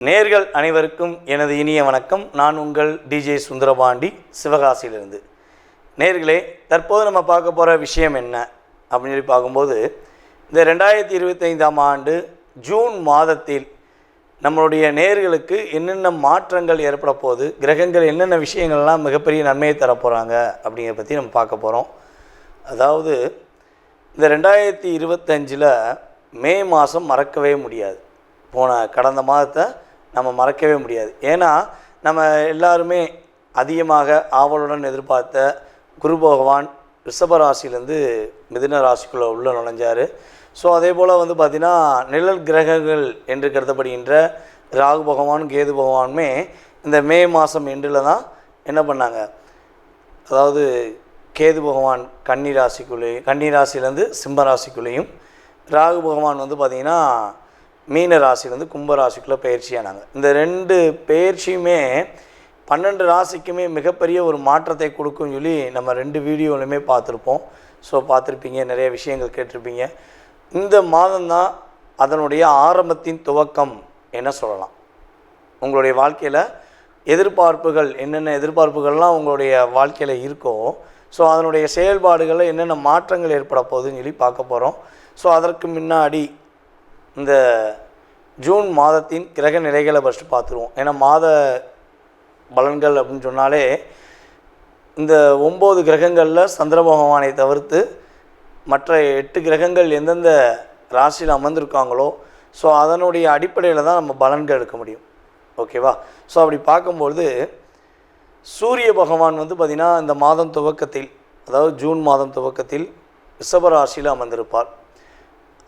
நேர்கள் அனைவருக்கும் எனது இனிய வணக்கம். நான் உங்கள் டிஜே சுந்தரபாண்டி, சிவகாசியிலிருந்து. நேர்களே, தற்போது நம்ம பார்க்க போகிற விஷயம் என்ன அப்படின்னு சொல்லி பார்க்கும்போது, இந்த 2025ஆம் ஆண்டு ஜூன் மாதத்தில் நம்மளுடைய நேர்களுக்கு என்னென்ன மாற்றங்கள் ஏற்பட போகுது, கிரகங்கள் என்னென்ன விஷயங்கள்லாம் மிகப்பெரிய நன்மையை தரப்போகிறாங்க அப்படிங்கிறத பற்றி நம்ம பார்க்க போகிறோம். அதாவது இந்த 2025 மே மாதம் மறக்கவே முடியாது. கடந்த மாதத்தை நம்ம மறக்கவே முடியாது. ஏன்னா நம்ம எல்லாருமே அதிகமாக ஆவலுடன் எதிர்பார்த்த குரு பகவான் ரிஷப ராசியிலேருந்து மிதுன ராசிக்குள்ளே உள்ள நுழைஞ்சார். ஸோ அதே போல் பார்த்திங்கன்னா நிழல் கிரகங்கள் என்று கருதப்படுகின்ற ராகு பகவானும் கேது பகவானுமே இந்த மே மாதம் எண்டில் தான் என்ன பண்ணாங்க, அதாவது கேது பகவான் கன்னி ராசியிலேருந்து சிம்ம ராசிக்குள்ளேயும், ராகு பகவான் பார்த்திங்கன்னா மீன ராசிலேருந்து கும்ப ராசிக்குள்ளே பயிற்சியானாங்க. இந்த ரெண்டு பயிற்சியுமே 12 ராசிக்குமே மிகப்பெரிய ஒரு மாற்றத்தை கொடுக்கும்னு சொல்லி நம்ம 2 வீடியோலையுமே பார்த்துருப்போம். ஸோ பார்த்துருப்பீங்க, நிறைய விஷயங்கள் கேட்டிருப்பீங்க. இந்த மாதம்தான் அதனுடைய ஆரம்பத்தின் துவக்கம் என்ன சொல்லலாம். உங்களுடைய வாழ்க்கையில் எதிர்பார்ப்புகள் என்னென்ன எதிர்பார்ப்புகள்லாம் உங்களுடைய வாழ்க்கையில் இருக்கோ, ஸோ அதனுடைய செயல்பாடுகளில் என்னென்ன மாற்றங்கள் ஏற்பட போகுதுன்னு சொல்லி பார்க்க போகிறோம். ஸோ அதற்கு முன்னாடி இந்த ஜூன் மாதத்தின் கிரக நிலைகளை ஃபஸ்ட்டு பார்த்துருவோம். ஏன்னா மாத பலன்கள் அப்படின்னு சொன்னாலே இந்த 9 கிரகங்களில் சந்திர பகவானை தவிர்த்து மற்ற 8 கிரகங்கள் எந்தெந்த ராசியில் அமர்ந்திருக்காங்களோ, ஸோ அதனுடைய அடிப்படையில் தான் நம்ம பலன்கள் எடுக்க முடியும். ஓகேவா? ஸோ அப்படி பார்க்கும்பொழுது சூரிய பகவான் பார்த்திங்கன்னா இந்த மாதம் துவக்கத்தில், அதாவது ஜூன் மாதம் துவக்கத்தில் ரிஷப ராசியில் அமர்ந்திருப்பார்.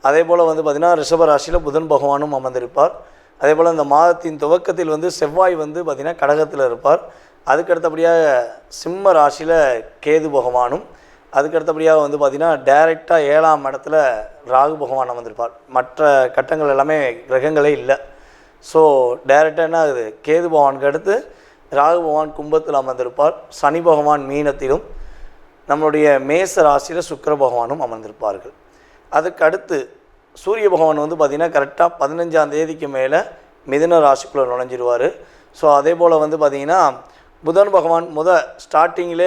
அதே போல் பார்த்திங்கன்னா ரிஷப ராசியில் புதன் பகவானும் அமர்ந்திருப்பார். அதே போல் இந்த மாதத்தின் துவக்கத்தில் செவ்வாய் பார்த்திங்கன்னா கடகத்தில் இருப்பார். அதுக்கடுத்தபடியாக சிம்ம ராசியில் கேது பகவானும், அதுக்கடுத்தபடியாக பார்த்திங்கன்னா டைரெக்டாக 7ஆம் இடத்துல ராகு பகவான் அமர்ந்திருப்பார். மற்ற கட்டங்கள் எல்லாமே கிரகங்களே இல்லை. ஸோ டைரெக்டாக என்ன ஆகுது, கேது பகவானுக்கு அடுத்து ராகு பகவான் கும்பத்தில் அமர்ந்திருப்பார். சனி பகவான் மீனத்திலும், நம்மளுடைய மேச ராசியில் சுக்கிர பகவானும் அமர்ந்திருப்பார்கள். அதுக்கு அடுத்து சூரிய பகவான் பார்த்திங்கன்னா கரெக்டாக 15ஆம் தேதிக்கு மேலே மிதுன ராசிக்குள்ளே நுழைஞ்சிருவார். ஸோ அதே போல் பார்த்திங்கன்னா புதன் பகவான் ஸ்டார்டிங்கிலே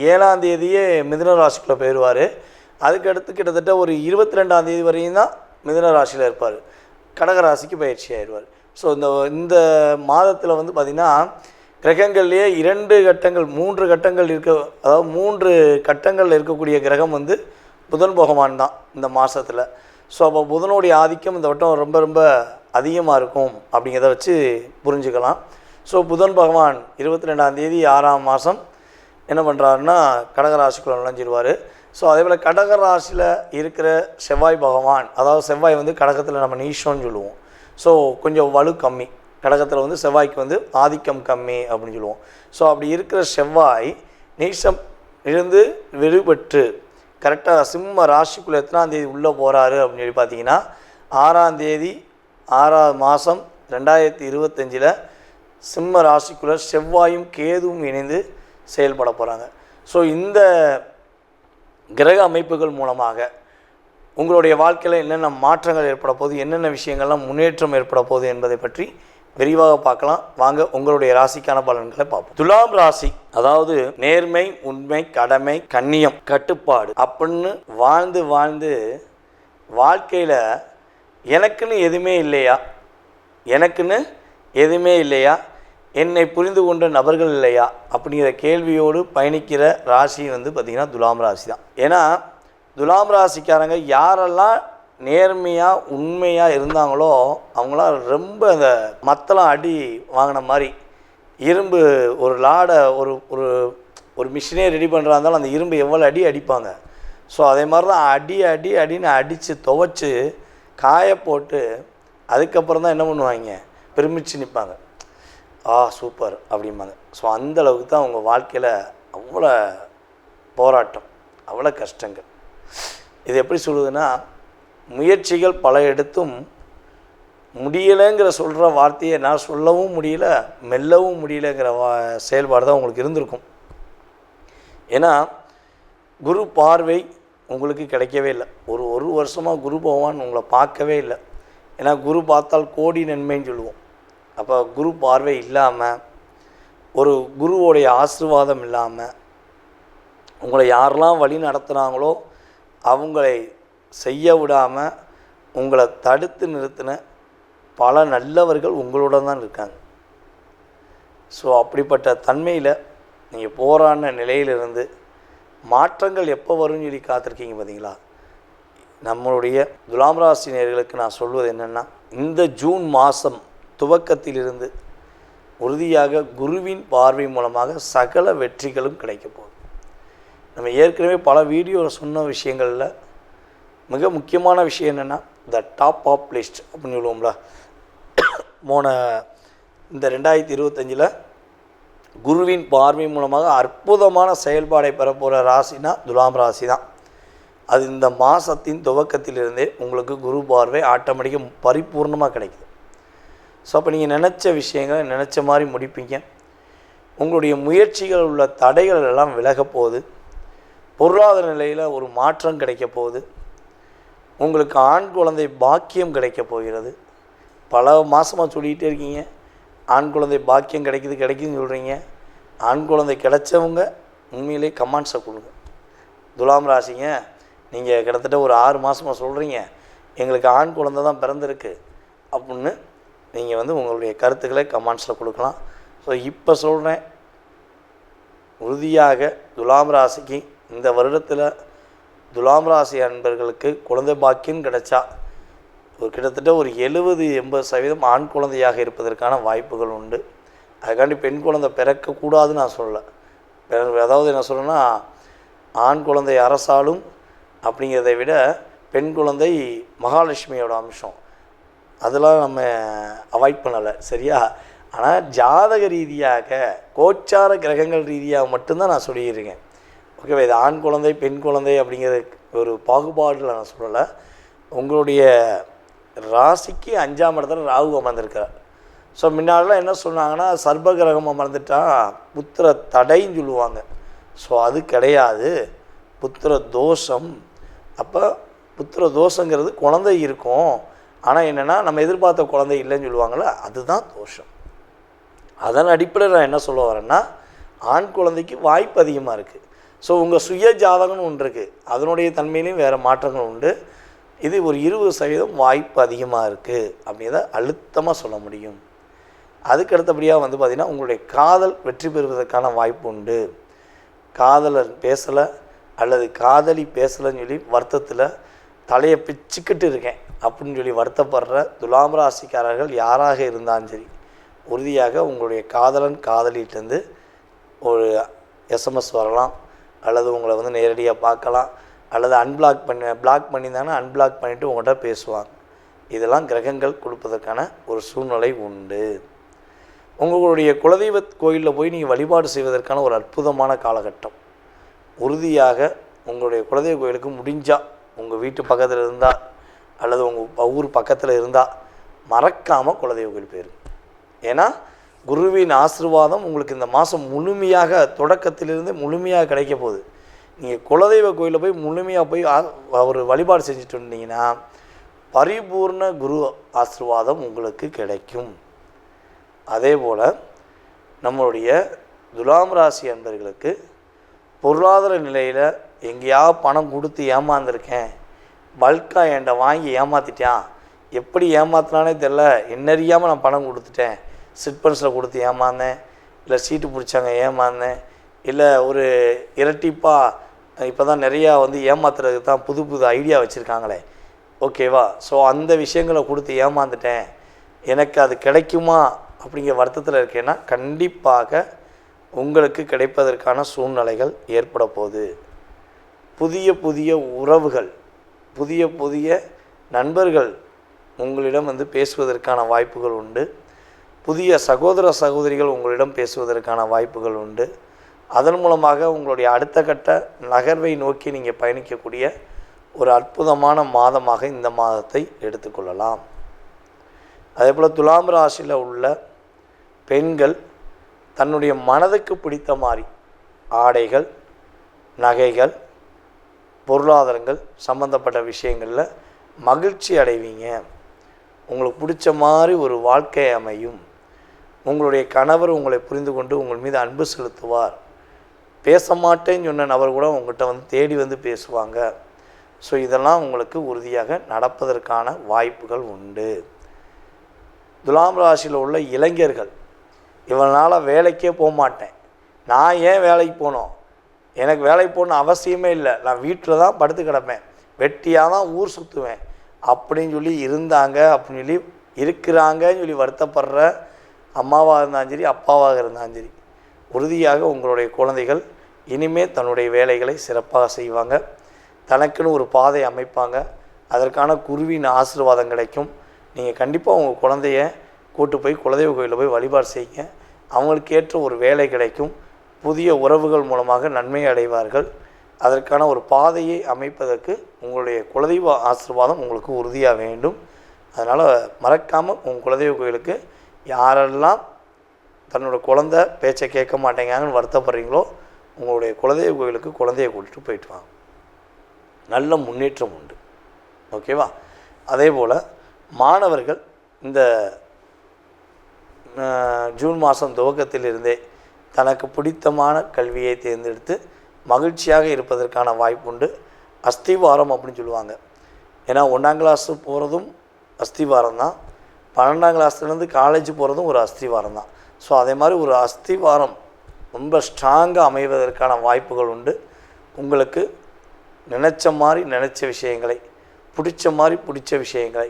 7ஆம் தேதியே மிதுன ராசிக்குள்ளே போயிடுவார். அதுக்கடுத்து கிட்டத்தட்ட ஒரு 22ஆம் தேதி வரையும் தான் மிதுன ராசியில் இருப்பார். கடகராசிக்கு பயிற்சி ஆயிடுவார். ஸோ இந்த மாதத்தில் பார்த்திங்கன்னா கிரகங்கள்லேயே 2 கட்டங்கள் 3 கட்டங்கள் அதாவது 3 கட்டங்களில் இருக்கக்கூடிய கிரகம் புதன் பகவான் தான் இந்த மாதத்தில். ஸோ அப்போ புதனுடைய ஆதிக்கம் இந்த வட்டம் ரொம்ப ரொம்ப அதிகமாக இருக்கும் அப்படிங்கிறத வச்சு புரிஞ்சுக்கலாம். ஸோ புதன் பகவான் 22ஆம் தேதி 6ஆம் மாதம் என்ன பண்ணுறாருன்னா கடகராசிக்குள்ளே நுழைஞ்சிடுவார். ஸோ அதே போல் கடகராசியில் இருக்கிற செவ்வாய் பகவான், அதாவது செவ்வாய் கடகத்தில் நம்ம நீஷோன்னு சொல்லுவோம். ஸோ கொஞ்சம் வலு கம்மி, கடகத்தில் செவ்வாய்க்கு ஆதிக்கம் கம்மி அப்படின்னு சொல்லுவோம். ஸோ அப்படி இருக்கிற செவ்வாய் நீஷம் இருந்து விடுபட்டு கரெக்டாக சிம்ம ராசிக்குள்ளே எத்தனாம் தேதி உள்ளே போகிறாரு அப்படின்னு சொல்லி பார்த்தீங்கன்னா 6ஆம் தேதி 6ஆம் மாதம் 2025 சிம்ம ராசிக்குள்ளே செவ்வாயும் கேதுவும் இணைந்து செயல்பட போகிறாங்க. ஸோ இந்த கிரக அமைப்புகள் மூலமாக உங்களுடைய வாழ்க்கையில் என்னென்ன மாற்றங்கள் ஏற்பட போகுது, என்னென்ன விஷயங்கள்லாம் முன்னேற்றம் ஏற்பட போகுது என்பதை பற்றி விரிவாக பார்க்கலாம். வாங்க உங்களுடைய ராசிக்கான பலன்களை பார்ப்போம். துலாம் ராசி, அதாவது நேர்மை, உண்மை, கடமை, கண்ணியம், கட்டுப்பாடு அப்படின்னு வாழ்ந்து வாழ்ந்து வாழ்க்கையில் எனக்குன்னு எதுவுமே இல்லையா, என்னை புரிந்து கொண்ட நபர்கள் இல்லையா அப்படிங்கிற கேள்வியோடு பயணிக்கிற ராசி பார்த்திங்கன்னா துலாம் ராசி தான். ஏன்னா துலாம் ராசிக்காரங்க யாரெல்லாம் நேர்மையாக உண்மையாக இருந்தாங்களோ அவங்களாம் ரொம்ப அந்த மத்தளம் அடி வாங்கின மாதிரி, இரும்பு ஒரு லாடை ஒரு ஒரு மிஷினே ரெடி பண்ணுறா இருந்தாலும் அந்த இரும்பு எவ்வளோ அடிப்பாங்க. ஸோ அதே மாதிரி தான் அடின்னு அடித்து துவைச்சி காய போட்டு அதுக்கப்புறம் தான் என்ன பண்ணுவாங்க, பெருமிச்சு நிற்பாங்க. சூப்பர் அப்படிம்பாங்க. ஸோ அந்தளவுக்கு தான் அவங்க வாழ்க்கையில் அவ்வளோ போராட்டம், அவ்வளோ கஷ்டங்கள். இது எப்படி சொல்லுதுன்னா, முயற்சிகள் பல எடுத்தும் முடியலைங்கிற சொல்கிற வார்த்தையை நான் சொல்லவும் முடியல, மெல்லவும் முடியலைங்கிற செயல்பாடு தான் உங்களுக்கு இருந்திருக்கும். ஏன்னா குரு பார்வை உங்களுக்கு கிடைக்கவே இல்லை. ஒரு வருஷமாக குரு பகவான் உங்களை பார்க்கவே இல்லை. ஏன்னா குரு பார்த்தால் கோடி நன்மைன்னு சொல்லுவோம். அப்போ குரு பார்வை இல்லாமல், ஒரு குருவோடைய ஆசீர்வாதம் இல்லாமல், உங்களை யாரெல்லாம் வழி நடத்துகிறாங்களோ அவங்களை செய்ய விடாமல் உங்களை தடுத்து நிறுத்தின பல நல்லவர்கள் உங்களோட தான் இருக்காங்க. ஸோ அப்படிப்பட்ட தன்மையில் நீங்கள் போராடின நிலையிலிருந்து மாற்றங்கள் எப்போ வரும்னு சொல்லி காத்திருக்கீங்க பார்த்தீங்களா? நம்மளுடைய துலாம் ராசி நேயர்களுக்கு நான் சொல்வது என்னென்னா, இந்த ஜூன் மாதம் துவக்கத்திலிருந்து உறுதியாக குருவின் பார்வை மூலமாக சகல வெற்றிகளும் கிடைக்க போகுது. நம்ம ஏற்கனவே பல வீடியோவில் சொன்ன விஷயங்களில் மிக முக்கியமான விஷயம் என்னென்னா, த டாப் ஆஃப் லிஸ்ட் அப்படின்னு சொல்லுவோம்ல. போன இந்த 2025 குருவின் பார்வை மூலமாக அற்புதமான செயல்பாடை பெறப்போகிற ராசினா துலாம் ராசி தான். அது இந்த மாதத்தின் துவக்கத்திலிருந்தே உங்களுக்கு குரு பார்வை ஆட்டோமேட்டிக்காக பரிபூர்ணமாக கிடைக்குது. ஸோ அப்போ நீங்கள் நினச்ச விஷயங்களை நினச்ச மாதிரி முடிப்பீங்க. உங்களுடைய முயற்சிகள் உள்ள தடைகள் எல்லாம் விலக போகுது. பொருளாதார நிலையில் ஒரு மாற்றம் கிடைக்க போகுது. உங்களுக்கு ஆண் குழந்தை பாக்கியம் கிடைக்க போகிறது. பல மாதமாக சொல்லிகிட்டே இருக்கீங்க, ஆண் குழந்தை பாக்கியம் கிடைக்குதுன்னு சொல்கிறீங்க. ஆண் குழந்தை கிடைச்சவங்க உண்மையிலே கமெண்ட்ஸை கொடுங்க. துலாம் ராசிங்க, நீங்கள் கிட்டத்தட்ட ஒரு 6 மாதமாக சொல்கிறீங்க எங்களுக்கு ஆண் குழந்தை தான் பிறந்திருக்கு அப்படின்னு நீங்கள் உங்களுடைய கருத்துக்களை கமெண்ட்ஸில் கொடுக்கலாம். ஸோ இப்போ சொல்கிறேன், உறுதியாக துலாம் ராசிக்கு இந்த வருடத்தில் துலாம் ராசி அன்பர்களுக்கு குழந்தை பாக்கியம் கிடைச்சா கிட்டத்தட்ட ஒரு 70-80% ஆண் குழந்தையாக இருப்பதற்கான வாய்ப்புகள் உண்டு. அதுக்காண்டி பெண் குழந்தை பிறக்கக்கூடாதுன்னு நான் சொல்லலை. அதாவது என்ன சொல்லணும்னா, ஆண் குழந்தை அரசாலும் அப்படிங்கிறத விட பெண் குழந்தை மகாலட்சுமியோட அம்சம், அதெல்லாம் நம்ம அவாய்ட் பண்ணலை, சரியா? ஆனால் ஜாதக ரீதியாக கோச்சார கிரகங்கள் ரீதியாக மட்டும்தான் நான் சொல்லியிருக்கேன். ஓகேவா? இது ஆண் குழந்தை பெண் குழந்தை அப்படிங்கிற ஒரு பாகுபாடில் நான் சொல்லலை. உங்களுடைய ராசிக்கு 5ஆம் இடத்துல ராகு அமர்ந்திருக்கிறார். ஸோ முன்னாடிலாம் என்ன சொன்னாங்கன்னா, சர்ப கிரகம் அமர்ந்துட்டா புத்திர தடைன்னு சொல்லுவாங்க. ஸோ அது கிடையாது, புத்திர தோஷம். அப்போ புத்திர தோஷங்கிறது குழந்தை இருக்கும், ஆனால் என்னென்னா நம்ம எதிர்பார்த்த குழந்தை இல்லைன்னு சொல்லுவாங்கள்ல, அதுதான் தோஷம். அதன் அடிப்படையில் நான் என்ன சொல்ல வரேன்னா, ஆண் குழந்தைக்கு வாய்ப்பு அதிகமாக இருக்குது. ஸோ உங்கள் சுய ஜாதகம்னு ஒன்று இருக்குது, அதனுடைய தன்மையிலையும் வேறு மாற்றங்கள் உண்டு. இது ஒரு 20% வாய்ப்பு அதிகமாக இருக்குது அப்படிங்கிறத அழுத்தமாக சொல்ல முடியும். அதுக்கு அடுத்தபடியாக பார்த்திங்கன்னா, உங்களுடைய காதல் வெற்றி பெறுவதற்கான வாய்ப்பு உண்டு. காதலர் பேசலை அல்லது காதலி பேசலைன்னு சொல்லி வருத்தத்தில் தலையை பிச்சுக்கிட்டு இருக்கேன் அப்படின்னு சொல்லி வருத்தப்படுற துலாம் ராசிக்காரர்கள் யாராக இருந்தாலும் சரி, உறுதியாக உங்களுடைய காதலன் காதலிகிட்டேருந்து ஒரு எஸ்எம்எஸ் வரலாம், அல்லது உங்களை நேரடியாக பார்க்கலாம், அல்லது பிளாக் பண்ணியிருந்தாங்கன்னா அன்பிளாக் பண்ணிவிட்டு உங்கள்கிட்ட பேசுவாங்க. இதெல்லாம் கிரகங்கள் கொடுப்பதற்கான ஒரு சூழ்நிலை உண்டு. உங்களுடைய குலதெய்வ கோயிலில் போய் நீங்கள் வழிபாடு செய்வதற்கான ஒரு அற்புதமான காலகட்டம். உறுதியாக உங்களுடைய குலதெய்வ கோயிலுக்கு முடிஞ்சால், உங்கள் வீட்டு பக்கத்தில் இருந்தால் அல்லது உங்கள் ஊர் பக்கத்தில் இருந்தால் மறக்காமல் குலதெய்வ கோயில் போயிருங்க. ஏன்னா குருவின் ஆசீர்வாதம் உங்களுக்கு இந்த மாதம் முழுமையாக தொடக்கத்திலிருந்து முழுமையாக கிடைக்க போகுது. நீங்கள் குலதெய்வ கோயிலில் போய் முழுமையாக போய் ஒரு வழிபாடு செஞ்சுட்டு வந்தீங்கன்னா பரிபூர்ண குரு ஆசீர்வாதம் உங்களுக்கு கிடைக்கும். அதே போல் நம்மளுடைய துலாம் ராசி அன்பர்களுக்கு பொருளாதார நிலையில் எங்கேயாவது பணம் கொடுத்து ஏமாந்துருக்கேன், பல்காக என்கிட்ட வாங்கி ஏமாற்றிட்டான், எப்படி ஏமாத்தினானே தெரில, என்னறியாமல் நான் பணம் கொடுத்துட்டேன், சிட்பன்ஸில் கொடுத்து ஏமாந்தேன், இல்லை சீட்டு பிடிச்சாங்க ஏமாந்தேன், இல்லை ஒரு இரட்டிப்பாக இப்போ தான் நிறையா ஏமாத்துறதுக்கு தான் புது புது ஐடியா வச்சுருக்காங்களே, ஓகேவா? ஸோ அந்த விஷயங்களை கொடுத்து ஏமாந்துட்டேன், எனக்கு அது கிடைக்குமா அப்படிங்கிற வருத்தத்தில் இருக்கேன்னா கண்டிப்பாக உங்களுக்கு கிடைப்பதற்கான சூழ்நிலைகள் ஏற்பட போகுது. புதிய புதிய உறவுகள், புதிய புதிய நண்பர்கள் உங்களிடம் பேசுவதற்கான வாய்ப்புகள் உண்டு. புதிய சகோதர சகோதரிகள் உங்களிடம் பேசுவதற்கான வாய்ப்புகள் உண்டு. அதன் மூலமாக உங்களுடைய அடுத்த கட்ட நகர்வை நோக்கி நீங்கள் பயணிக்கக்கூடிய ஒரு அற்புதமான மாதமாக இந்த மாதத்தை எடுத்துக்கொள்ளலாம். அதே போல் துலாம் ராசியில் உள்ள பெண்கள் தன்னுடைய மனதுக்கு பிடித்த மாதிரி ஆடைகள், நகைகள், பொருளாதாரங்கள் சம்பந்தப்பட்ட விஷயங்களில் மகிழ்ச்சி அடைவீங்க. உங்களுக்கு பிடிச்ச மாதிரி ஒரு வாழ்க்கை அமையும். உங்களுடைய கணவர் உங்களை புரிந்து கொண்டு உங்கள் மீது அன்பு செலுத்துவார். பேச மாட்டேன்னு சொன்ன நபர் கூட உங்கள்கிட்ட வந்து தேடி வந்து பேசுவாங்க. ஸோ இதெல்லாம் உங்களுக்கு உறுதியாக நடப்பதற்கான வாய்ப்புகள் உண்டு. துலாம் ராசியில் உள்ள இளைஞர்கள், இவனால் வேலைக்கே போக மாட்டேன், நான் ஏன் வேலைக்கு போகணும், எனக்கு வேலைக்கு போகணும் அவசியமே இல்லை, நான் வீட்டில் தான் படுத்து கிடப்பேன், வெட்டியாக தான் ஊர் சுற்றுவேன் அப்படின்னு சொல்லி இருந்தாங்க, அப்படின்னு சொல்லி இருக்கிறாங்கன்னு சொல்லி வருத்தப்படுற அம்மாவாக இருந்தாலும் சரி அப்பாவாக இருந்தாலும் சரி, உறுதியாக உங்களுடைய குழந்தைகள் இனிமேல் தன்னுடைய வேலைகளை சிறப்பாக செய்வாங்க. தனக்குன்னு ஒரு பாதை அமைப்பாங்க. அதற்கான குருவின் ஆசீர்வாதம் கிடைக்கும். நீங்கள் கண்டிப்பாக உங்கள் குழந்தைய கூட்டு போய் குலதெய்வ கோயிலில் போய் வழிபாடு செய்யுங்க. அவங்களுக்கு ஏற்ற ஒரு வேலை கிடைக்கும். புதிய உறவுகள் மூலமாக நன்மை அடைவார்கள். அதற்கான ஒரு பாதையை அமைப்பதற்கு உங்களுடைய குலதெய்வ ஆசீர்வாதம் உங்களுக்கு உறுதியாக வேண்டும். அதனால் மறக்காமல் உங்கள் குலதெய்வ கோயிலுக்கு யாரெல்லாம் தன்னோட குழந்தை பேச்சை கேட்க மாட்டேங்கன்னு வருத்தப்படுறீங்களோ உங்களுடைய குலதெய்வ கோயிலுக்கு குழந்தைய கூட்டிகிட்டு போயிட்டு வாங்க. நல்ல முன்னேற்றம் உண்டு. ஓகேவா? அதே போல் மாணவர்கள் இந்த ஜூன் மாதம் துவக்கத்திலிருந்தே தனக்கு பிடித்தமான கல்வியை தேர்ந்தெடுத்து மகிழ்ச்சியாக இருப்பதற்கான வாய்ப்புண்டு. அஸ்திவாரம் அப்படின்னு சொல்லுவாங்க. ஏன்னா 1ஆம் கிளாஸு போகிறதும் அஸ்திவாரம் தான், 12ஆம் கிளாஸ்லேருந்து காலேஜ் போகிறதும் ஒரு அஸ்திவாரம் தான். ஸோ அதே மாதிரி ஒரு அஸ்திவாரம் ரொம்ப ஸ்ட்ராங்காக அமைவதற்கான வாய்ப்புகள் உண்டு. உங்களுக்கு நினச்ச மாதிரி நினச்ச விஷயங்களை, பிடிச்ச மாதிரி பிடிச்ச விஷயங்களை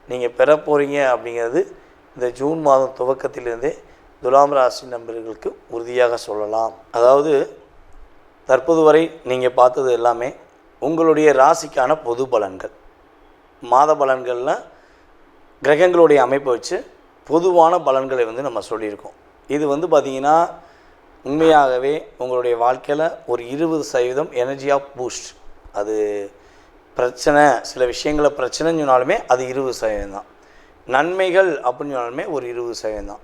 நீங்கள் பெற போகிறீங்க அப்படிங்கிறது இந்த ஜூன் மாதம் துவக்கத்திலிருந்தே துலாம் ராசி நண்பர்களுக்கு உறுதியாக சொல்லலாம். அதாவது தற்போது வரை நீங்கள் பார்த்தது எல்லாமே உங்களுடைய ராசிக்கான பொது பலன்கள். மாத பலன்களில் கிரகங்களுடைய அமைப்பை வச்சு பொதுவான பலன்களை வந்து நம்ம சொல்லியிருக்கோம். இது வந்து பார்த்திங்கன்னா உண்மையாகவே உங்களுடைய வாழ்க்கையில் ஒரு 20% எனர்ஜி ஆஃப் பூஸ்ட். அது பிரச்சனை, சில விஷயங்களை பிரச்சனைன்னு சொன்னாலுமே அது 20% தான். நன்மைகள் அப்படின்னு சொன்னாலுமே ஒரு 20% தான்.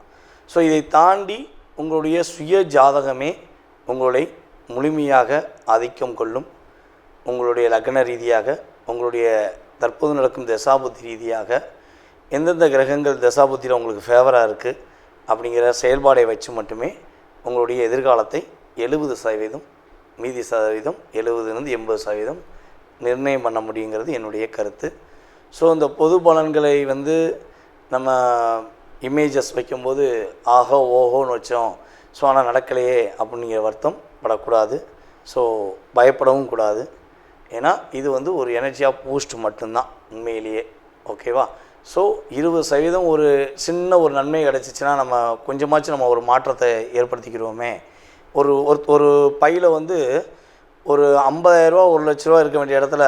ஸோ இதை தாண்டி உங்களுடைய சுய ஜாதகமே உங்களை முழுமையாக ஆதிக்கம் கொள்ளும். உங்களுடைய லக்ன ரீதியாக, உங்களுடைய தற்போது நடக்கும் தசாபுத்தி ரீதியாக எந்தெந்த கிரகங்கள் தசாபுத்தியில் உங்களுக்கு ஃபேவராக இருக்குது அப்படிங்கிற செயல்பாடை வச்சு மட்டுமே உங்களுடைய எதிர்காலத்தை 70%, மீதி சதவீதம் 70லேருந்து 80% நிர்ணயம் பண்ண முடியுங்கிறது என்னுடைய கருத்து. ஸோ இந்த பொது பலன்களை வந்து நம்ம இமேஜஸ் வைக்கும்போது ஆஹோ ஓஹோன்னு வச்சோம், ஸோ ஆனால் நடக்கலையே அப்படிங்கிற வருத்தம் படக்கூடாது. ஸோ பயப்படவும் கூடாது. ஏன்னா இது வந்து ஒரு எனர்ஜி ஆஃப் பூஸ்ட் மட்டும்தான் உண்மையிலேயே. ஓகேவா? ஸோ 20% ஒரு சின்ன ஒரு நன்மை கிடச்சிச்சின்னா நம்ம கொஞ்சமாச்சும் நம்ம ஒரு மாற்றத்தை ஏற்படுத்திக்கிடுவோமே. ஒரு ஒரு பையில் வந்து ஒரு 50,000 1 லட்ச ரூபா இருக்க வேண்டிய இடத்துல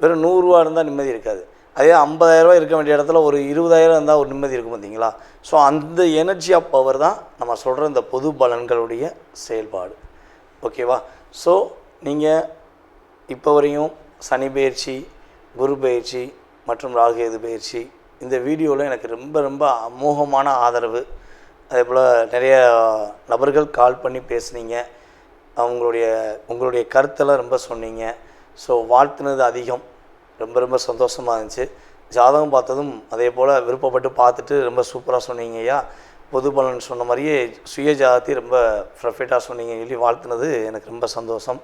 வெறும் 100 ரூபா இருந்தால் நிம்மதி இருக்காது. அதே 50,000 இருக்க வேண்டிய இடத்துல ஒரு 20,000 இருந்தால் ஒரு நிம்மதி இருக்கும், பார்த்தீங்களா? ஸோ அந்த எனர்ஜி ஆஃப் பவர் தான் நம்ம சொல்கிற இந்த பொது பலன்களுடைய செயல்பாடு. ஓகேவா? ஸோ நீங்கள் இப்போ வரையும் சனி பயிற்சி, குரு பயிற்சி மற்றும் ராகுகேது பயிற்சி இந்த வீடியோவில் எனக்கு ரொம்ப ரொம்ப அமோகமான ஆதரவு. அதே போல் நிறைய நபர்கள் கால் பண்ணி பேசுனீங்க, உங்களுடைய கருத்தெல்லாம் ரொம்ப சொன்னீங்க. ஸோ வாழ்த்துனது அதிகம். ரொம்ப ரொம்ப சந்தோஷமாக இருந்துச்சு. ஜாதகம் பார்த்ததும் அதே போல் விருப்பப்பட்டு பார்த்துட்டு ரொம்ப சூப்பராக சொன்னீங்க ஐயா. பொது பலன் சொன்ன மாதிரியே சுய ஜாதகத்தை ரொம்ப பர்ஃபெக்டாக சொன்னீங்க சொல்லி வாழ்த்துனது எனக்கு ரொம்ப சந்தோஷம்.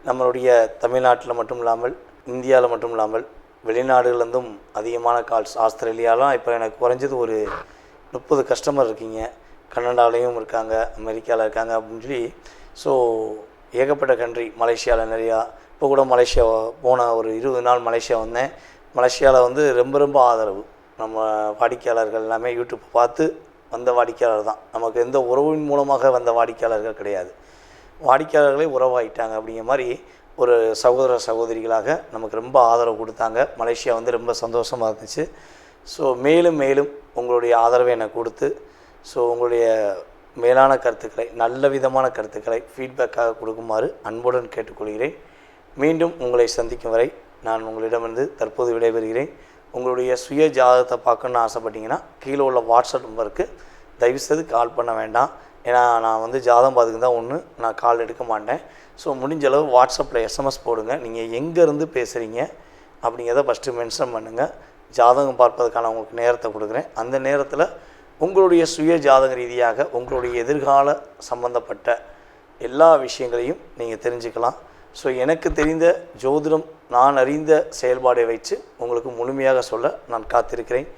நம்மளுடைய தமிழ்நாட்டில் மட்டும் இல்லாமல், இந்தியாவில் மட்டும் இல்லாமல், வெளிநாடுகள்லேருந்தும் அதிகமான கால்ஸ். ஆஸ்திரேலியாலாம் இப்போ எனக்கு குறைஞ்சது ஒரு 30 கஸ்டமர் இருக்கீங்க. கனடாலையும் இருக்காங்க, அமெரிக்காவில் இருக்காங்க அப்படின்னு சொல்லி. ஸோ ஏகப்பட்ட கண்ட்ரி, மலேசியாவில் நிறையா. இப்போ கூட மலேசியா போன ஒரு 20 நாள் மலேசியா வந்தேன். மலேசியாவில் வந்து ரொம்ப ரொம்ப ஆதரவு. நம்ம வாடிக்கையாளர்கள் எல்லாமே யூடியூப் பார்த்து வந்த வாடிக்கையாளர் தான். நமக்கு எந்த உறவின் மூலமாக வந்த வாடிக்கையாளர்கள் கிடையாது. வாடிக்கையாளர்களே உறவாயிட்டாங்க. அப்படிங்கிற மாதிரி ஒரு சகோதர சகோதரிகளாக நமக்கு ரொம்ப ஆதரவு கொடுத்தாங்க. மலேசியா வந்து ரொம்ப சந்தோஷமாக இருந்துச்சு. ஸோ மேலும் மேலும் உங்களுடைய ஆதரவை எனக்கு கொடுத்து, ஸோ உங்களுடைய மேலான கருத்துக்களை, நல்ல விதமான கருத்துக்களை ஃபீட்பேக்காக கொடுக்குமாறு அன்புடன் கேட்டுக்கொள்கிறேன். மீண்டும் உங்களை சந்திக்கும் வரை நான் உங்களிடமிருந்து தற்போது விடைபெறுகிறேன். உங்களுடைய சுய ஜாதகத்தை பார்க்கணுன்னு ஆசைப்பட்டீங்கன்னா கீழே உள்ள வாட்ஸ்அப் நம்பருக்கு தயவுசெய்து கால் பண்ண வேண்டாம். ஏன்னா நான் வந்து ஜாதகம் பார்த்துக்கு தான் ஒன்று, நான் கால் எடுக்க மாட்டேன். ஸோ முடிஞ்சளவு வாட்ஸ்அப்பில் எஸ்எம்எஸ் போடுங்க. நீங்கள் எங்கேருந்து பேசுகிறீங்க அப்படிங்கிறத ஃபஸ்ட்டு மென்ஷன் பண்ணுங்கள். ஜாதகம் பார்ப்பதற்கான உங்களுக்கு நேரத்தை கொடுக்குறேன். அந்த நேரத்தில் உங்களுடைய சுய ஜாதக ரீதியாக உங்களுடைய எதிர்கால சம்பந்தப்பட்ட எல்லா விஷயங்களையும் நீங்கள் தெரிஞ்சுக்கலாம். ஸோ எனக்கு தெரிந்த ஜோதிடம், நான் அறிந்த செயல்பாடை வைத்து உங்களுக்கு முழுமையாக சொல்ல நான் காத்திருக்கிறேன்.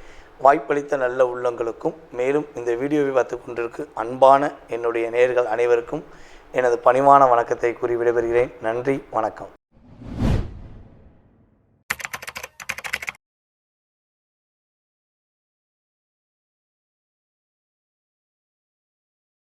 வாய்ப்பளித்த நல்ல உள்ளங்களுக்கும், மேலும் இந்த வீடியோவை பார்த்து கொண்டிருக்கு அன்பான என்னுடைய நேயர்கள் அனைவருக்கும் எனது பணிவான வணக்கத்தை கூறி விடைபெறுகிறேன். நன்றி, வணக்கம்.